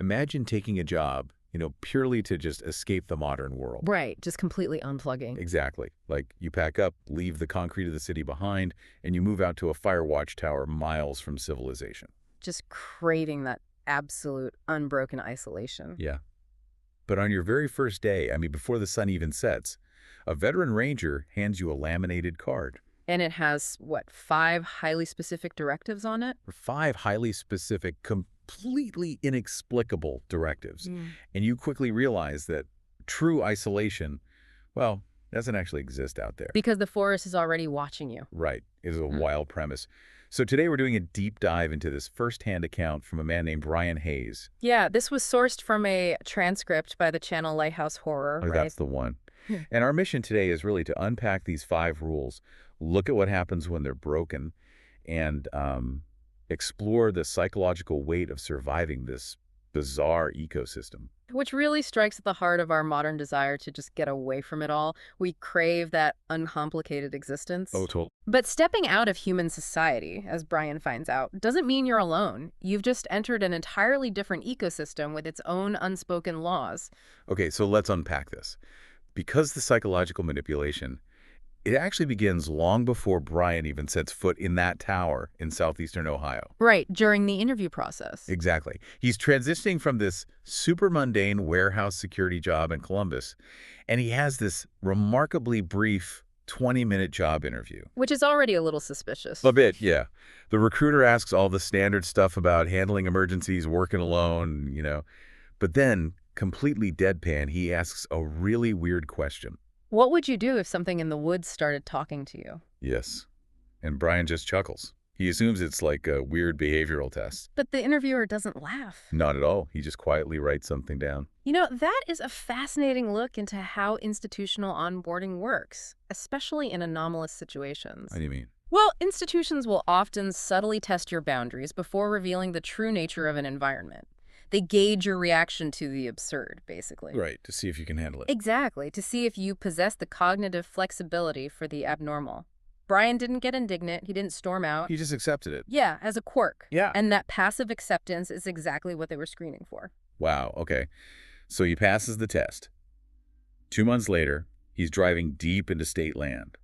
Imagine taking a job, purely to just escape the modern world. Right, just completely unplugging. Exactly. Like you pack up, leave the concrete of the city behind, and you move out to a fire watchtower miles from civilization. Just craving that absolute unbroken isolation. Yeah. But on your very first day, before the sun even sets, a veteran ranger hands you a laminated card. And it has, what, 5 highly specific directives on it? 5 highly specific, completely inexplicable directives. Mm. And you quickly realize that true isolation, well, doesn't actually exist out there. Because the forest is already watching you. Right. It is a wild premise. So today we're doing a deep dive into this first-hand account from a man named Brian Hayes. Yeah, this was sourced from a transcript by the channel Lighthouse Horror, Oh, right? that's the one. And our mission today is really to unpack these 5 rules, look at what happens when they're broken, and explore the psychological weight of surviving this bizarre ecosystem. Which really strikes at the heart of our modern desire to just get away from it all. We crave that uncomplicated existence. Oh, totally. But stepping out of human society, as Brian finds out, doesn't mean you're alone. You've just entered an entirely different ecosystem with its own unspoken laws. Okay, so let's unpack this. Because the psychological manipulation, it actually begins long before Brian even sets foot in that tower in southeastern Ohio. Right, during the interview process. Exactly. He's transitioning from this super mundane warehouse security job in Columbus, and he has this remarkably brief 20-minute job interview. Which is already a little suspicious. A bit, yeah. The recruiter asks all the standard stuff about handling emergencies, working alone, But then, completely deadpan, he asks a really weird question. What would you do if something in the woods started talking to you? Yes. And Brian just chuckles. He assumes it's like a weird behavioral test. But the interviewer doesn't laugh. Not at all. He just quietly writes something down. That is a fascinating look into how institutional onboarding works, especially in anomalous situations. What do you mean? Well, institutions will often subtly test your boundaries before revealing the true nature of an environment. They gauge your reaction to the absurd, basically. Right, to see if you can handle it. Exactly, to see if you possess the cognitive flexibility for the abnormal. Brian didn't get indignant. He didn't storm out. He just accepted it. Yeah, as a quirk. Yeah. And that passive acceptance is exactly what they were screening for. Wow, okay. So he passes the test. 2 months later, he's driving deep into state land.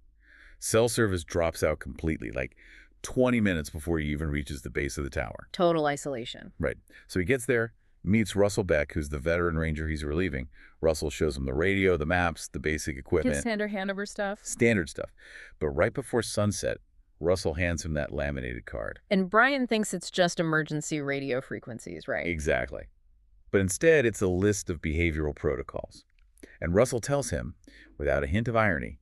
Cell service drops out completely, like 20 minutes before he even reaches the base of the tower. Total isolation. Right. So he gets there, meets Russell Beck, who's the veteran ranger he's relieving. Russell shows him the radio, the maps, the basic equipment. Just standard handover stuff. Standard stuff. But right before sunset, Russell hands him that laminated card. And Brian thinks it's just emergency radio frequencies, right? Exactly. But instead, it's a list of behavioral protocols. And Russell tells him, without a hint of irony,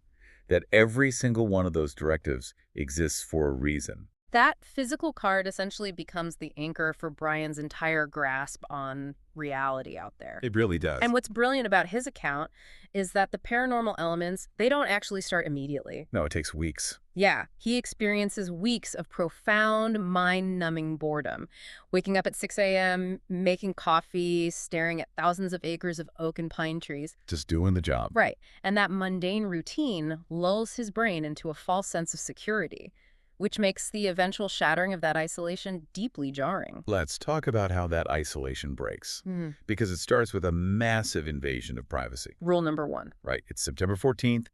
that every single one of those directives exists for a reason. That physical card essentially becomes the anchor for Brian's entire grasp on reality out there. It really does. And what's brilliant about his account is that the paranormal elements, they don't actually start immediately. No, it takes weeks. Yeah, he experiences weeks of profound, mind-numbing boredom. Waking up at 6 a.m., making coffee, staring at thousands of acres of oak and pine trees. Just doing the job. Right, and that mundane routine lulls his brain into a false sense of security, which makes the eventual shattering of that isolation deeply jarring. Let's talk about how that isolation breaks. Because it starts with a massive invasion of privacy. Rule number 1. Right. It's September 14th.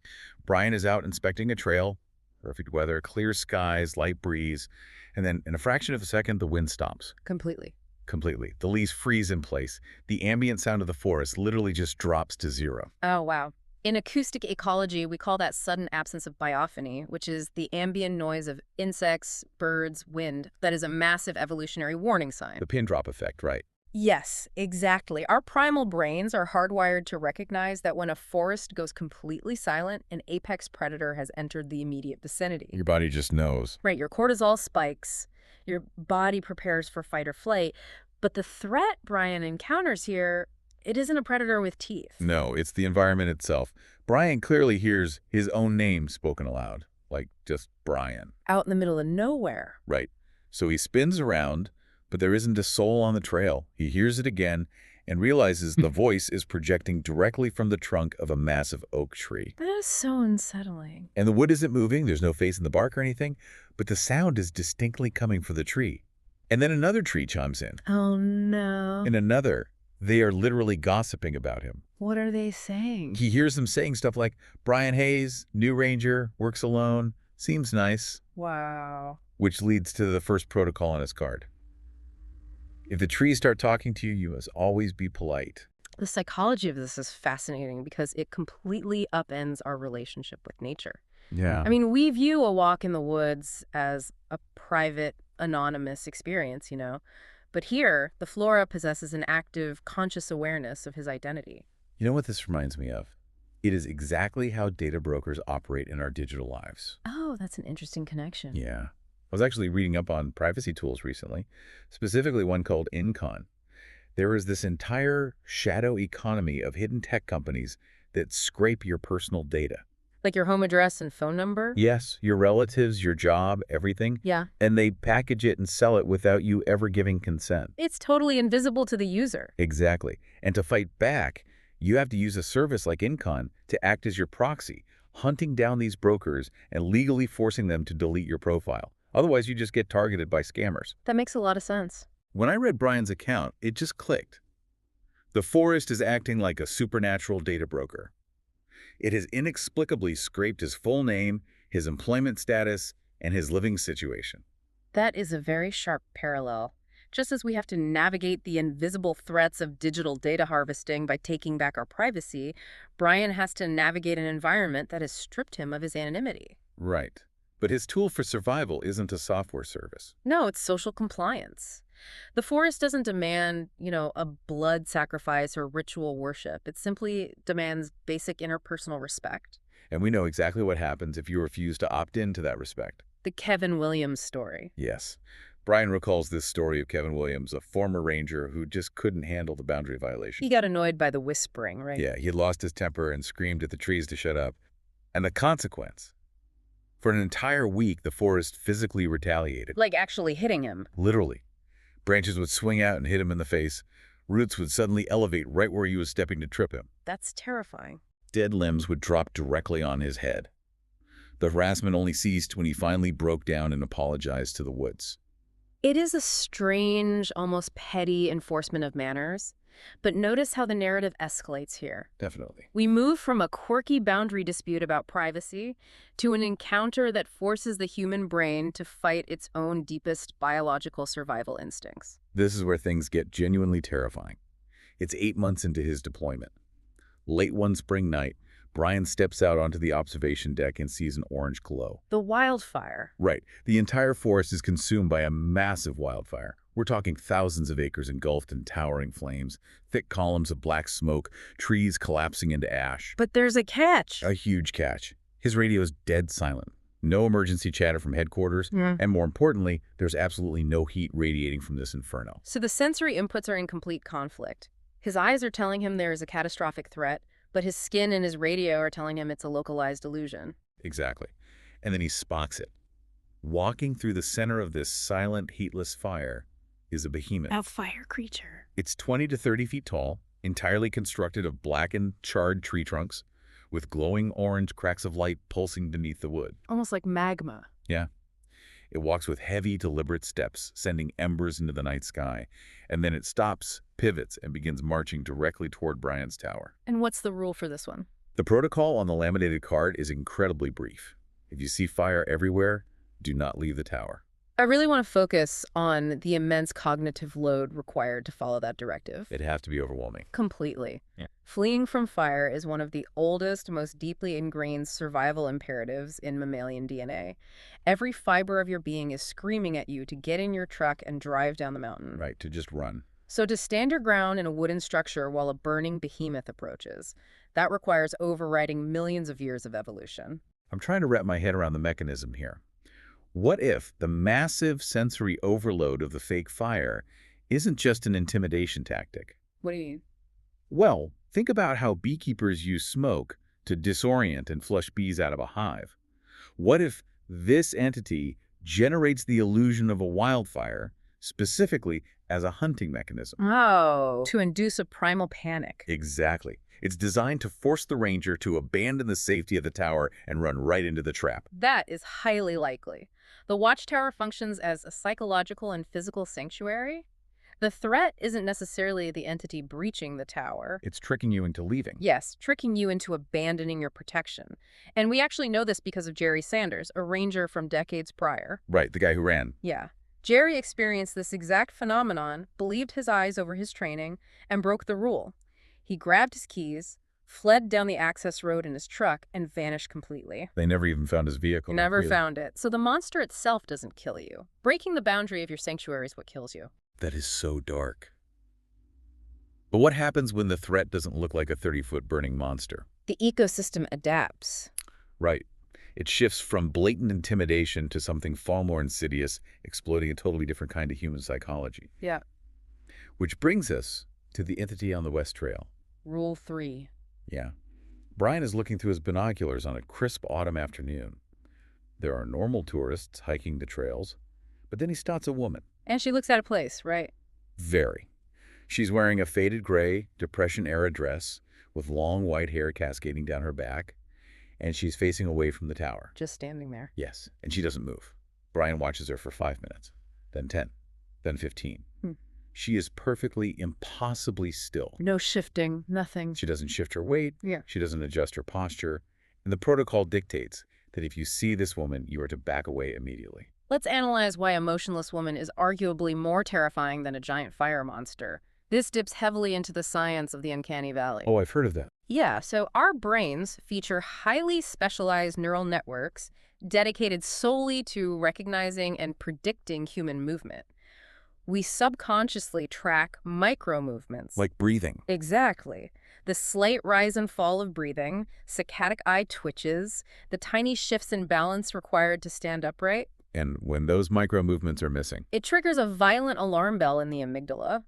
Brian is out inspecting a trail. Perfect weather, clear skies, light breeze. And then in a fraction of a second, the wind stops. Completely. Completely. The leaves freeze in place. The ambient sound of the forest literally just drops to zero. Oh, wow. In acoustic ecology, we call that sudden absence of biophony, which is the ambient noise of insects, birds, wind. That is a massive evolutionary warning sign. The pin drop effect, right? Yes, exactly. Our primal brains are hardwired to recognize that when a forest goes completely silent, an apex predator has entered the immediate vicinity. Your body just knows. Right, your cortisol spikes, your body prepares for fight or flight, but the threat Brian encounters here, it isn't a predator with teeth. No, it's the environment itself. Brian clearly hears his own name spoken aloud, like just Brian. Out in the middle of nowhere. Right. So he spins around, but there isn't a soul on the trail. He hears it again and realizes the voice is projecting directly from the trunk of a massive oak tree. That is so unsettling. And the wood isn't moving, there's no face in the bark or anything, but the sound is distinctly coming from the tree. And then another tree chimes in. Oh, no. And another. They are literally gossiping about him. What are they saying? He hears them saying stuff like, Brian Hayes, new ranger, works alone, seems nice, Wow. which leads to the first protocol on his card. If the trees start talking to you, you must always be polite. The psychology of this is fascinating because it completely upends our relationship with nature. Yeah. I mean, we view a walk in the woods as a private, anonymous experience, But here, the flora possesses an active, conscious awareness of his identity. You know what this reminds me of? It is exactly how data brokers operate in our digital lives. Oh, that's an interesting connection. Yeah. I was actually reading up on privacy tools recently, specifically one called Incon. There is this entire shadow economy of hidden tech companies that scrape your personal data. Like your home address and phone number? Yes, your relatives, your job, everything. Yeah. And they package it and sell it without you ever giving consent. It's totally invisible to the user. Exactly. And to fight back, you have to use a service like Incon to act as your proxy, hunting down these brokers and legally forcing them to delete your profile. Otherwise, you just get targeted by scammers. That makes a lot of sense. When I read Brian's account, it just clicked. The forest is acting like a supernatural data broker. It has inexplicably scraped his full name, his employment status, and his living situation. That is a very sharp parallel. Just as we have to navigate the invisible threats of digital data harvesting by taking back our privacy, Brian has to navigate an environment that has stripped him of his anonymity. Right. But his tool for survival isn't a software service. No, it's social compliance. The forest doesn't demand, a blood sacrifice or ritual worship. It simply demands basic interpersonal respect. And we know exactly what happens if you refuse to opt in to that respect. The Kevin Williams story. Yes. Brian recalls this story of Kevin Williams, a former ranger who just couldn't handle the boundary violation. He got annoyed by the whispering, right? Yeah, he lost his temper and screamed at the trees to shut up. And the consequence? For an entire week, the forest physically retaliated. Like actually hitting him. Literally. Branches would swing out and hit him in the face. Roots would suddenly elevate right where he was stepping to trip him. That's terrifying. Dead limbs would drop directly on his head. The harassment only ceased when he finally broke down and apologized to the woods. It is a strange, almost petty enforcement of manners. But notice how the narrative escalates here. Definitely. We move from a quirky boundary dispute about privacy to an encounter that forces the human brain to fight its own deepest biological survival instincts. This is where things get genuinely terrifying. It's 8 months into his deployment. Late one spring night, Brian steps out onto the observation deck and sees an orange glow. The wildfire. Right. The entire forest is consumed by a massive wildfire. We're talking thousands of acres engulfed in towering flames, thick columns of black smoke, trees collapsing into ash. But there's a catch. A huge catch. His radio is dead silent. No emergency chatter from headquarters, Yeah. and more importantly, there's absolutely no heat radiating from this inferno. So the sensory inputs are in complete conflict. His eyes are telling him there is a catastrophic threat, but his skin and his radio are telling him it's a localized illusion. Exactly. And then he spots it. Walking through the center of this silent, heatless fire is a behemoth. A fire creature. It's 20 to 30 feet tall, entirely constructed of blackened, charred tree trunks, with glowing orange cracks of light pulsing beneath the wood. Almost like magma. Yeah. It walks with heavy, deliberate steps, sending embers into the night sky, and then it stops, pivots, and begins marching directly toward Brian's tower. And what's the rule for this one? The protocol on the laminated card is incredibly brief. If you see fire everywhere, do not leave the tower. I really want to focus on the immense cognitive load required to follow that directive. It'd have to be overwhelming. Completely. Yeah. Fleeing from fire is one of the oldest, most deeply ingrained survival imperatives in mammalian DNA. Every fiber of your being is screaming at you to get in your truck and drive down the mountain. Right, to just run. So to stand your ground in a wooden structure while a burning behemoth approaches, that requires overriding millions of years of evolution. I'm trying to wrap my head around the mechanism here. What if the massive sensory overload of the fake fire isn't just an intimidation tactic? What do you mean? Well, think about how beekeepers use smoke to disorient and flush bees out of a hive. What if this entity generates the illusion of a wildfire, specifically as a hunting mechanism? Oh. To induce a primal panic. Exactly. It's designed to force the ranger to abandon the safety of the tower and run right into the trap. That is highly likely. The watchtower functions as a psychological and physical sanctuary. The threat isn't necessarily the entity breaching the tower. It's tricking you into leaving. Yes, tricking you into abandoning your protection. And we actually know this because of Jerry Sanders, a ranger from decades prior. Right, the guy who ran. Yeah. Jerry experienced this exact phenomenon, believed his eyes over his training, and broke the rule. He grabbed his keys, fled down the access road in his truck, and vanished completely. They never even found his vehicle. Never Really. found it. So the monster itself doesn't kill you. Breaking the boundary of your sanctuary is what kills you. That is so dark. But what happens when the threat doesn't look like a 30-foot burning monster? The ecosystem adapts. Right. It shifts from blatant intimidation to something far more insidious, exploiting a totally different kind of human psychology. Yeah. Which brings us to the entity on the West Trail. Rule 3. Yeah. Brian is looking through his binoculars on a crisp autumn afternoon. There are normal tourists hiking the trails, but then he spots a woman. And she looks out of place, right? Very. She's wearing a faded gray, Depression-era dress with long white hair cascading down her back, and she's facing away from the tower. Just standing there. Yes, and she doesn't move. Brian watches her for 5 minutes, then 10, then 15. She is perfectly, impossibly still. No shifting, nothing. She doesn't shift her weight. Yeah. She doesn't adjust her posture. And the protocol dictates that if you see this woman, you are to back away immediately. Let's analyze why a motionless woman is arguably more terrifying than a giant fire monster. This dips heavily into the science of the uncanny valley. Oh, I've heard of that. Yeah, so our brains feature highly specialized neural networks dedicated solely to recognizing and predicting human movement. We subconsciously track micro-movements. Like breathing. Exactly. The slight rise and fall of breathing, saccadic eye twitches, the tiny shifts in balance required to stand upright. And when those micro-movements are missing, It triggers a violent alarm bell in the amygdala.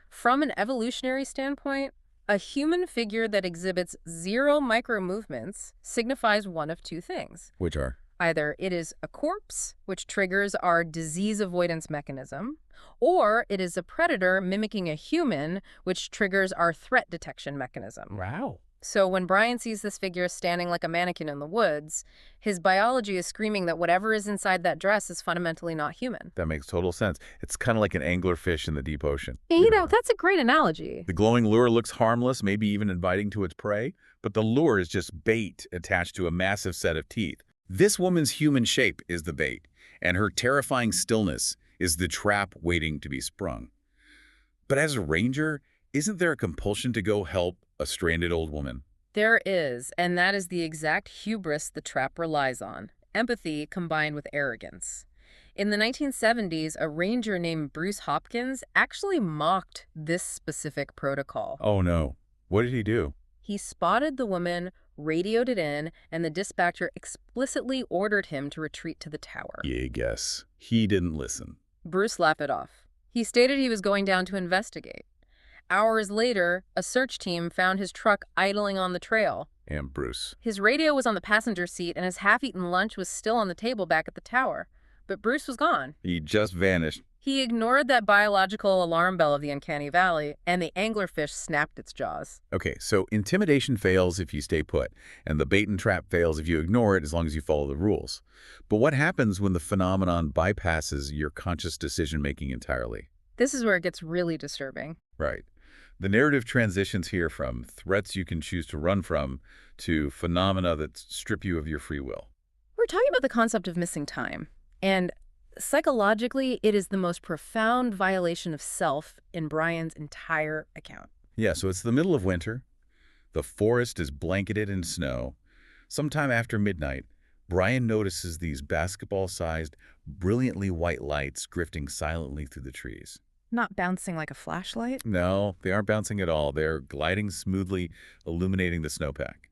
From an evolutionary standpoint, a human figure that exhibits 0 micro-movements signifies one of 2 things. which are? Either it is a corpse, which triggers our disease avoidance mechanism, or it is a predator mimicking a human, which triggers our threat detection mechanism. Wow. So when Brian sees this figure standing like a mannequin in the woods, his biology is screaming that whatever is inside that dress is fundamentally not human. That makes total sense. It's kind of like an anglerfish in the deep ocean. You know, that's a great analogy. The glowing lure looks harmless, maybe even inviting to its prey, but the lure is just bait attached to a massive set of teeth. This woman's human shape is the bait, and her terrifying stillness is the trap waiting to be sprung. But as a ranger, isn't there a compulsion to go help a stranded old woman? There is, and that is the exact hubris the trap relies on. Empathy combined with arrogance. In the 1970s, a ranger named Bruce Hopkins actually mocked this specific protocol. Oh no. What did he do? He spotted the woman, radioed it in, and the dispatcher explicitly ordered him to retreat to the tower. Yeah, guess. He didn't listen. Bruce laughed it off. He stated he was going down to investigate. Hours later, a search team found his truck idling on the trail. And Bruce. His radio was on the passenger seat, and his half-eaten lunch was still on the table back at the tower. But Bruce was gone. He just vanished. He ignored that biological alarm bell of the uncanny valley, and the anglerfish snapped its jaws. Okay, so intimidation fails if you stay put, and the bait and trap fails if you ignore it as long as you follow the rules. But what happens when the phenomenon bypasses your conscious decision-making entirely? This is where it gets really disturbing. Right. The narrative transitions here from threats you can choose to run from to phenomena that strip you of your free will. We're talking about the concept of missing time. And psychologically, it is the most profound violation of self in Brian's entire account. Yeah, so it's the middle of winter. The forest is blanketed in snow. Sometime after midnight, Brian notices these basketball-sized, brilliantly white lights drifting silently through the trees. Not bouncing like a flashlight? No, they aren't bouncing at all. They're gliding smoothly, illuminating the snowpack.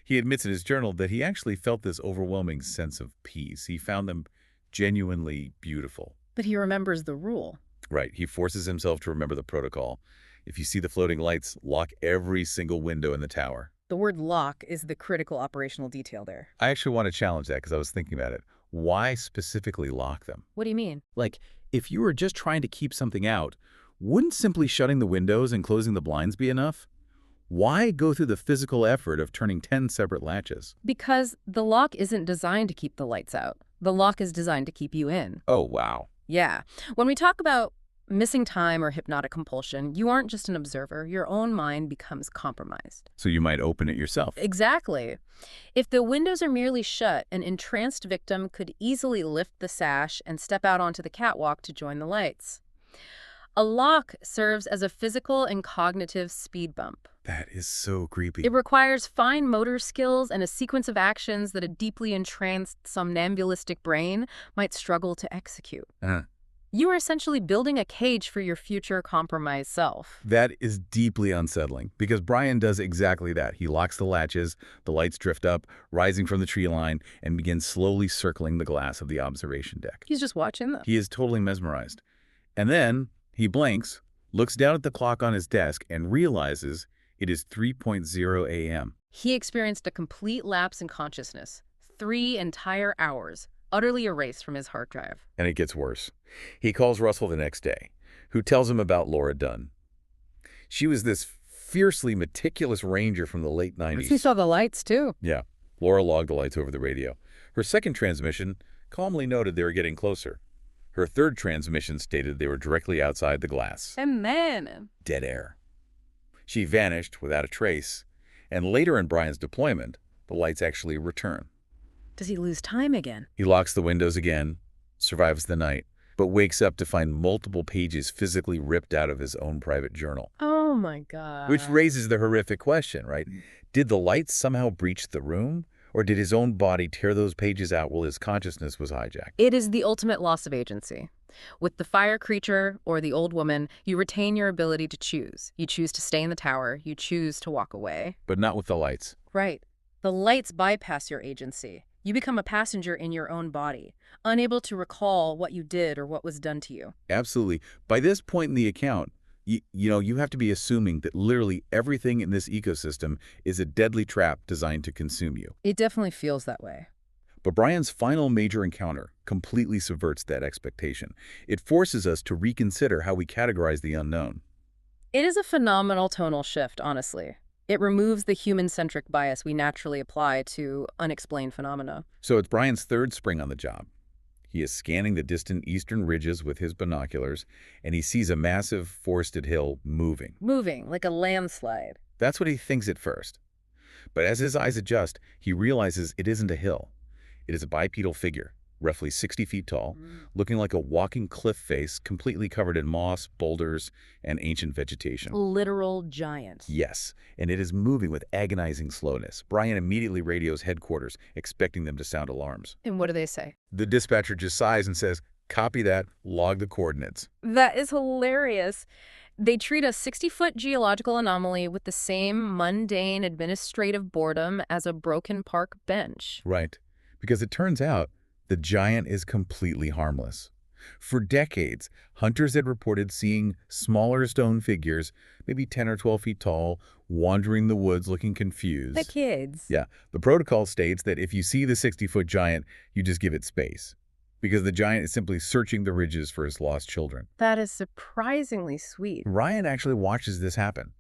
He admits in his journal that he actually felt this overwhelming sense of peace. He found them genuinely beautiful. But he remembers the rule. Right. He forces himself to remember the protocol. If you see the floating lights, lock every single window in the tower. The word lock is the critical operational detail there. I actually want to challenge that because I was thinking about it. Why specifically lock them? What do you mean? Like, if you were just trying to keep something out, wouldn't simply shutting the windows and closing the blinds be enough? Why go through the physical effort of turning 10 separate latches? Because the lock isn't designed to keep the lights out. The lock is designed to keep you in. Oh, wow. Yeah. When we talk about Missing time or hypnotic compulsion, you aren't just an observer. Your own mind becomes compromised. So you might open it yourself. Exactly. If the windows are merely shut, an entranced victim could easily lift the sash and step out onto the catwalk to join the lights. A lock serves as a physical and cognitive speed bump. That is so creepy. It requires fine motor skills and a sequence of actions that a deeply entranced somnambulistic brain might struggle to execute. You are essentially building a cage for your future compromised self. That is deeply unsettling because Brian does exactly that. He locks the latches, the lights drift up, rising from the tree line, and begins slowly circling the glass of the observation deck. He's just watching them. He is totally mesmerized. And then he blinks, looks down at the clock on his desk, and realizes it is 3:00 a.m. He experienced a complete lapse in consciousness. 3 entire hours, utterly erased from his hard drive. And it gets worse. He calls Russell the next day, who tells him about Laura Dunn. She was this fiercely meticulous ranger from the late 90s. She saw the lights, too. Yeah. Laura logged the lights over the radio. Her second transmission calmly noted they were getting closer. Her third transmission stated they were directly outside the glass. And then... Dead air. She vanished without a trace, and later in Brian's deployment, the lights actually return. Does he lose time again? He locks the windows again, survives the night, but wakes up to find multiple pages physically ripped out of his own private journal. Oh, my God. Which raises the horrific question, right? Did the lights somehow breach the room? Or did his own body tear those pages out while his consciousness was hijacked? It is the ultimate loss of agency. With the fire creature or the old woman, you retain your ability to choose. You choose to stay in the tower. You choose to walk away. But not with the lights. Right. The lights bypass your agency. You become a passenger in your own body, unable to recall what you did or what was done to you. Absolutely. By this point in the account, you have to be assuming that literally everything in this ecosystem is a deadly trap designed to consume you. It definitely feels that way. But Brian's final major encounter completely subverts that expectation. It forces us to reconsider how we categorize the unknown. It is a phenomenal tonal shift, honestly. It removes the human-centric bias we naturally apply to unexplained phenomena. So it's Brian's third spring on the job. He is scanning the distant eastern ridges with his binoculars, and he sees a massive forested hill moving. Moving, like a landslide. That's what he thinks at first. But as his eyes adjust, he realizes it isn't a hill. It is a bipedal figure, roughly 60 feet tall, looking like a walking cliff face completely covered in moss, boulders, and ancient vegetation. Literal giant. Yes, and it is moving with agonizing slowness. Brian immediately radios headquarters, expecting them to sound alarms. And what do they say? The dispatcher just sighs and says, "Copy that, log the coordinates." That is hilarious. They treat a 60-foot geological anomaly with the same mundane administrative boredom as a broken park bench. Right, because it turns out the giant is completely harmless. For decades, hunters had reported seeing smaller stone figures, maybe 10 or 12 feet tall, wandering the woods looking confused. The kids. Yeah, the protocol states that if you see the 60-foot giant, you just give it space, because the giant is simply searching the ridges for his lost children. That is surprisingly sweet. Ryan actually watches this happen.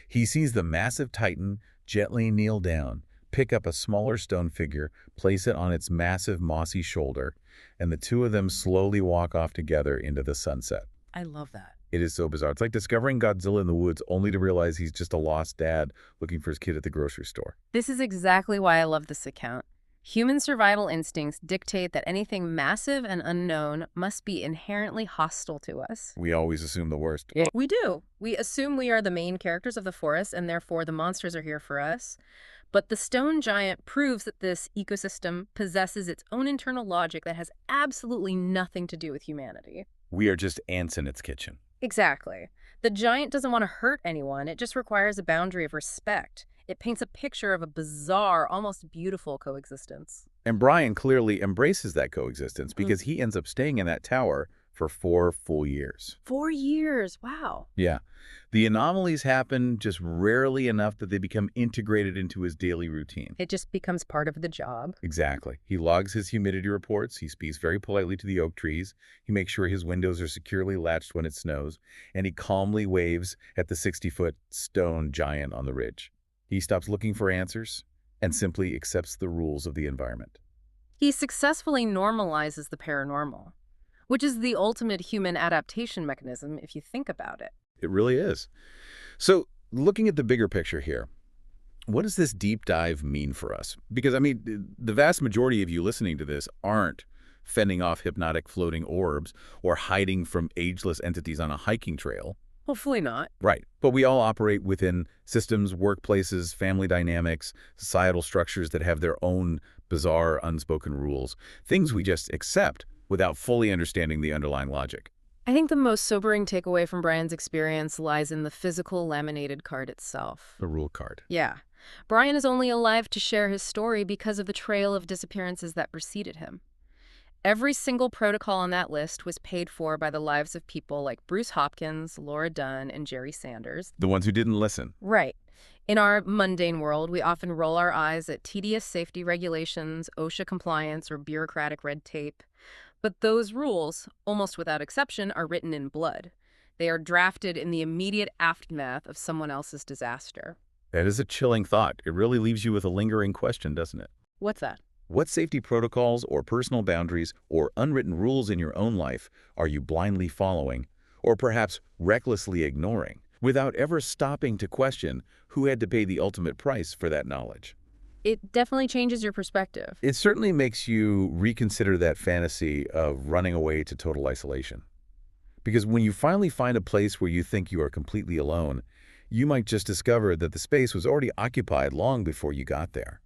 He sees the massive titan gently kneel down, pick up a smaller stone figure, place it on its massive mossy shoulder, and the two of them slowly walk off together into the sunset. I love that. It is so bizarre. It's like discovering Godzilla in the woods only to realize he's just a lost dad looking for his kid at the grocery store. This is exactly why I love this account. Human survival instincts dictate that anything massive and unknown must be inherently hostile to us. We always assume the worst. We do. We assume we are the main characters of the forest, and therefore the monsters are here for us. But the stone giant proves that this ecosystem possesses its own internal logic that has absolutely nothing to do with humanity. We are just ants in its kitchen. Exactly. The giant doesn't want to hurt anyone. It just requires a boundary of respect. It paints a picture of a bizarre, almost beautiful coexistence. And Brian clearly embraces that coexistence because he ends up staying in that tower for 4 full years. 4 years. Wow. Yeah. The anomalies happen just rarely enough that they become integrated into his daily routine. It just becomes part of the job. Exactly. He logs his humidity reports. He speaks very politely to the oak trees. He makes sure his windows are securely latched when it snows. And he calmly waves at the 60-foot stone giant on the ridge. He stops looking for answers and simply accepts the rules of the environment. He successfully normalizes the paranormal. which is the ultimate human adaptation mechanism if you think about it. It really is. So, looking at the bigger picture here, what does this deep dive mean for us? Because, I mean, the vast majority of you listening to this aren't fending off hypnotic floating orbs or hiding from ageless entities on a hiking trail. Hopefully not. Right. But we all operate within systems, workplaces, family dynamics, societal structures that have their own bizarre, unspoken rules, things we just accept without fully understanding the underlying logic. I think the most sobering takeaway from Brian's experience lies in the physical laminated card itself. The rule card. Yeah. Brian is only alive to share his story because of the trail of disappearances that preceded him. Every single protocol on that list was paid for by the lives of people like Bruce Hopkins, Laura Dunn, and Jerry Sanders. The ones who didn't listen. Right. In our mundane world, we often roll our eyes at tedious safety regulations, OSHA compliance, or bureaucratic red tape. But those rules, almost without exception, are written in blood. They are drafted in the immediate aftermath of someone else's disaster. That is a chilling thought. It really leaves you with a lingering question, doesn't it? What's that? What safety protocols or personal boundaries or unwritten rules in your own life are you blindly following, or perhaps recklessly ignoring, without ever stopping to question who had to pay the ultimate price for that knowledge? It definitely changes your perspective. It certainly makes you reconsider that fantasy of running away to total isolation. Because when you finally find a place where you think you are completely alone, you might just discover that the space was already occupied long before you got there.